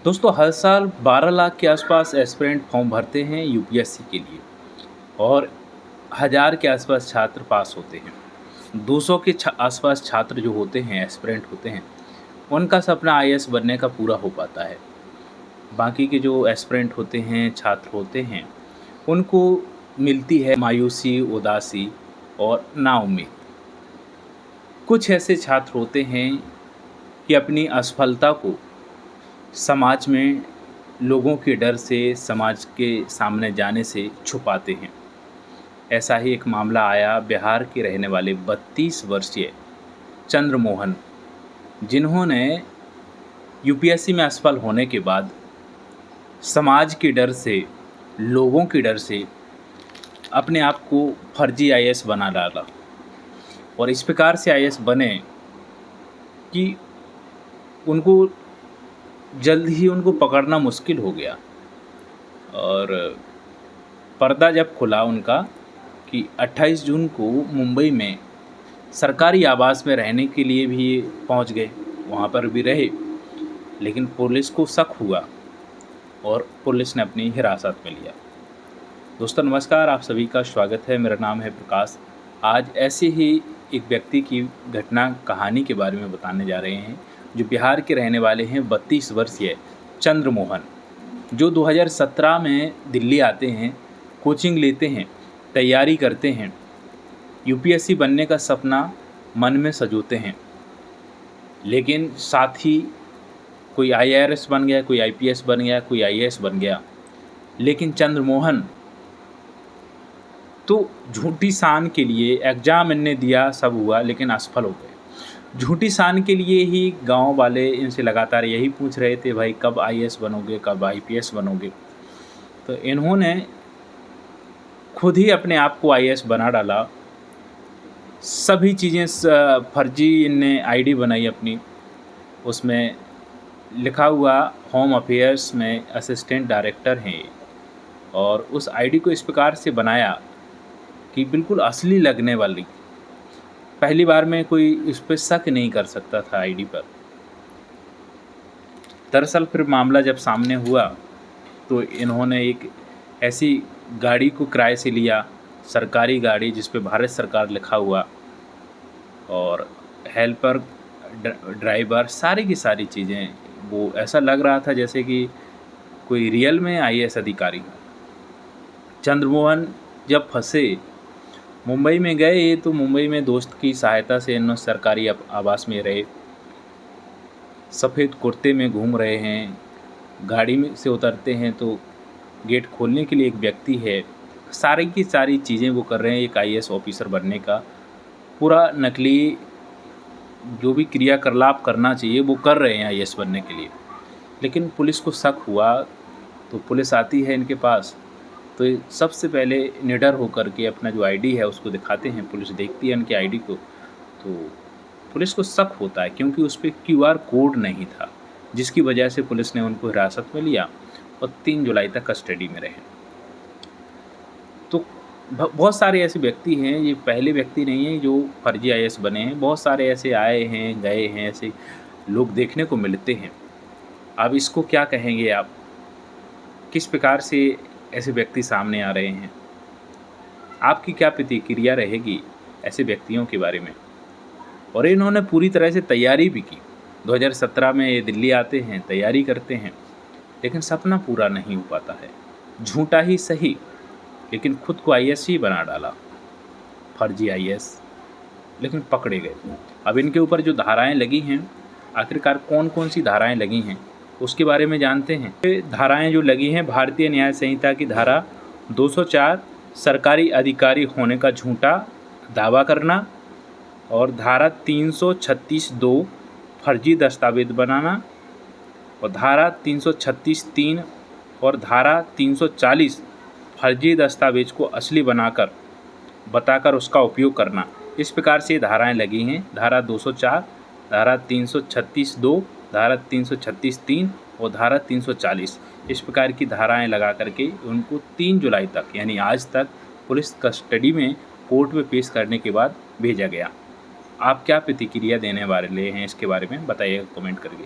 दोस्तों हर साल 12 लाख के आसपास एस्पिरेंट फॉर्म भरते हैं यूपीएससी के लिए और हज़ार के आसपास छात्र पास होते हैं। 200 के आसपास छात्र जो होते हैं एस्पिरेंट होते हैं उनका सपना आईएएस बनने का पूरा हो पाता है। बाकी के जो एस्पिरेंट होते हैं छात्र होते हैं उनको मिलती है मायूसी, उदासी और नाउम्मीद। कुछ ऐसे छात्र होते हैं कि अपनी असफलता को समाज में लोगों के डर से, समाज के सामने जाने से छुपाते हैं। ऐसा ही एक मामला आया बिहार के रहने वाले 32 वर्षीय चंद्रमोहन, जिन्होंने यूपीएससी में असफल होने के बाद समाज के डर से, लोगों के डर से अपने आप को फर्जी आईएएस बना डाला और इस प्रकार से आईएएस बने कि उनको जल्द ही उनको पकड़ना मुश्किल हो गया। और पर्दा जब खुला उनका कि 28 जून को मुंबई में सरकारी आवास में रहने के लिए भी पहुंच गए, वहां पर भी रहे, लेकिन पुलिस को शक हुआ और पुलिस ने अपनी हिरासत में लिया। दोस्तों नमस्कार, आप सभी का स्वागत है। मेरा नाम है प्रकाश। आज ऐसे ही एक व्यक्ति की घटना कहानी के बारे में बताने जा रहे हैं जो बिहार के रहने वाले हैं 32 वर्षीय चंद्रमोहन, जो 2017 में दिल्ली आते हैं, कोचिंग लेते हैं, तैयारी करते हैं, यूपीएससी बनने का सपना मन में सजोते हैं, लेकिन साथ ही कोई आईआरएस बन गया, कोई आईपीएस बन गया, कोई आईएएस बन गया। लेकिन चंद्रमोहन तो झूठी शान के लिए एग्ज़ाम इनने दिया, सब हुआ, लेकिन असफल हो गए। झूठी शान के लिए ही गांव वाले इनसे लगातार यही पूछ रहे थे, भाई कब आईएएस बनोगे, कब आईपीएस बनोगे। तो इन्होंने खुद ही अपने आप को आईएएस बना डाला। सभी चीज़ें फर्जी इनने आईडी बनाई अपनी, उसमें लिखा हुआ होम अफेयर्स में असिस्टेंट डायरेक्टर हैं, और उस आईडी को इस प्रकार से बनाया कि बिल्कुल असली लगने वाली। पहली बार में कोई इस पर शक नहीं कर सकता था आईडी पर। दरअसल फिर मामला जब सामने हुआ तो इन्होंने एक ऐसी गाड़ी को किराए से लिया, सरकारी गाड़ी जिस पे भारत सरकार लिखा हुआ, और हेल्पर, ड्राइवर, सारी की सारी चीज़ें, वो ऐसा लग रहा था जैसे कि कोई रियल में आईएएस अधिकारी। चंद्रमोहन जब फंसे, मुंबई में गए तो मुंबई में दोस्त की सहायता से इन्होंने सरकारी आवास में रहे। सफ़ेद कुर्ते में घूम रहे हैं, गाड़ी में से उतरते हैं तो गेट खोलने के लिए एक व्यक्ति है। सारी की सारी चीज़ें वो कर रहे हैं एक आईएएस ऑफिसर बनने का। पूरा नकली जो भी क्रियाकलाप करना चाहिए वो कर रहे हैं आईएएस बनने के लिए। लेकिन पुलिस को शक हुआ तो पुलिस आती है इनके पास, तो सबसे पहले निडर होकर के अपना जो आईडी है उसको दिखाते हैं। पुलिस देखती है इनके आईडी को, तो पुलिस को शक होता है क्योंकि उस पर क्यूआर कोड नहीं था, जिसकी वजह से पुलिस ने उनको हिरासत में लिया और 3 जुलाई तक कस्टडी में रहे। तो बहुत सारे ऐसे व्यक्ति हैं, ये पहले व्यक्ति नहीं है जो फर्जी आईएएस बने हैं। बहुत सारे ऐसे आए हैं, गए हैं, ऐसे लोग देखने को मिलते हैं। अब इसको क्या कहेंगे आप, किस प्रकार से ऐसे व्यक्ति सामने आ रहे हैं, आपकी क्या प्रतिक्रिया रहेगी ऐसे व्यक्तियों के बारे में। और इन्होंने पूरी तरह से तैयारी भी की। 2017 में ये दिल्ली आते हैं, तैयारी करते हैं, लेकिन सपना पूरा नहीं हो पाता है। झूठा ही सही, लेकिन खुद को आईएएस ही बना डाला, फर्जी आईएएस, लेकिन पकड़े गए। अब इनके ऊपर जो धाराएं लगी हैं, आखिरकार कौन कौन सी धाराएं लगी हैं उसके बारे में जानते हैं। धाराएं जो लगी हैं, भारतीय न्याय संहिता की धारा 204 सरकारी अधिकारी होने का झूठा दावा करना, और धारा 336(2) फर्जी दस्तावेज बनाना, और धारा 336(3) और धारा 340 फर्जी दस्तावेज को असली बताकर उसका उपयोग करना। इस प्रकार से धाराएं लगी हैं। धारा 204, धारा 336(2), धारा 336(3) और धारा 340, इस प्रकार की धाराएं लगा करके उनको 3 जुलाई तक, यानी आज तक, पुलिस कस्टडी में कोर्ट में पेश करने के बाद भेजा गया। आप क्या प्रतिक्रिया देने वाले हैं इसके बारे में बताइएगा कमेंट करके।